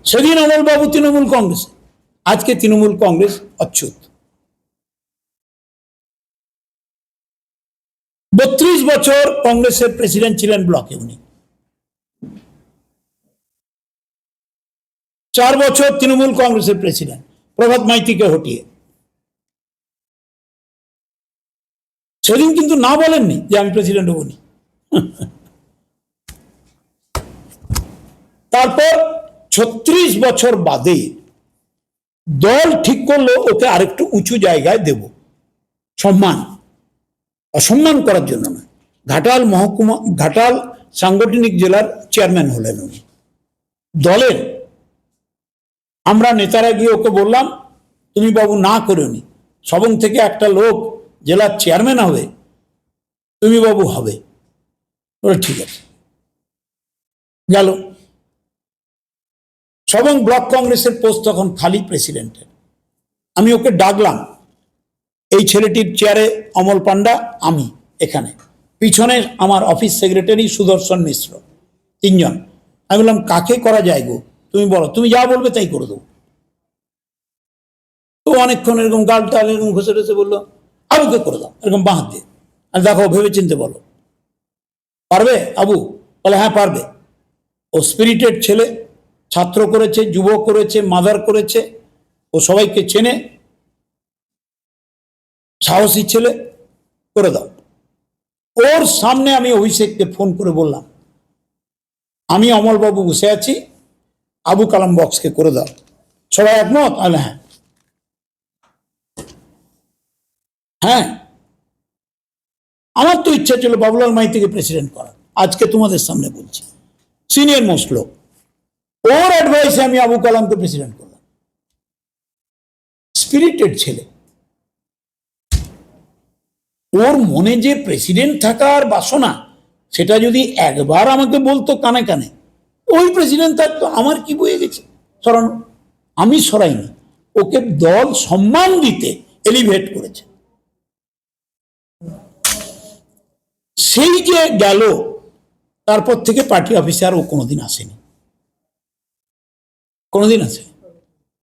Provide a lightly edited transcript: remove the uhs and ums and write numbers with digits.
সেদিন অমলবাবু তৃণমূল কংগ্রেস, আজকে তৃণমূল কংগ্রেস অচ্যুত। 32 বছর কংগ্রেসের প্রেসিডেন্ট ছিলেন ব্লকে উনি, 4 বছর তৃণমূল কংগ্রেসের প্রেসিডেন্ট প্রভাত মাইতিকে হটিয়ে। সেদিন কিন্তু না বলেননি যে আমি প্রেসিডেন্ট হবনি। তারপর 36 বছর বাদে দল ঠিক করলো ওকে আরেকটু উঁচু জায়গায় দেব, সম্মান, অসম্মান করার জন্য না। ঘাটাল মহকুমা, ঘাটাল সাংগঠনিক জেলার চেয়ারম্যান হলেন উনি দলের। আমরা নেতারা গিয়ে ওকে বললাম তুমি বাবু না করেনি, সবং থেকে একটা লোক জেলার চেয়ারম্যান হবে, তুমি বাবু হবে। বলে ঠিক আছে, গেল। সবং ব্লক কংগ্রেসের পোস্ট তখন খালি প্রেসিডেন্টের। আমি ওকে ডাকলাম, এই ছেলেটির চেয়ারে অমল পান্ডা, আমি এখানে, পিছনে আমার অফিস সেক্রেটারি সুদর্শন মিশ্র, 3 জন। আমি বললাম কাকে করা যায় গো, তুমি বলো, তুমি যা বলবে তাই করে দেবো। তো অনেকক্ষণ এরকম গালটা এরকম ঘষে ঘষে বললো আবুকে করে দাও, এরকম বাঁ হাত দিয়ে। আর দেখো ভেবে চিনতে বলো, পারবে আবু? বলে হ্যাঁ পারবে। ও স্পিরিটেড ছেলে, ছাত্র করেছে, যুব করেছে, মাদার করেছে, ও সবাইকে চেনে, সাহসী ছেলে, করে দাও। ওর সামনে আমি অভিষেককে ফোন করে বললাম আমি অমলবাবু বসে আছি, আবু কালাম বক্সকে করে দাও। সবাই একমত? হ্যাঁ হ্যাঁ। আমার তো ইচ্ছা ছিল বাবুলাল মাইতিকে প্রেসিডেন্ট করা, আজকে তোমাদের সামনে বলছি, সিনিয়র মোস্ট লোক, ওর অ্যাডভাইসে আমি আবু কালামকে প্রেসিডেন্ট করলাম। স্পিরিটেড ছেলে, ওর মনে যে প্রেসিডেন্ট থাকার বাসনা, সেটা যদি একবার আমাকে বলতো কানে কানে, ওই প্রেসিডেন্ট থাকতো, আমার কি বয়ে গেছে সরানো। আমি সরাইনি, ওকে দল সম্মান দিতে এলিভেট করেছে। সেই যে গেল, তারপর থেকে পার্টি অফিসে আর ও কোনোদিন আসেনি, কোনোদিন আসেনি।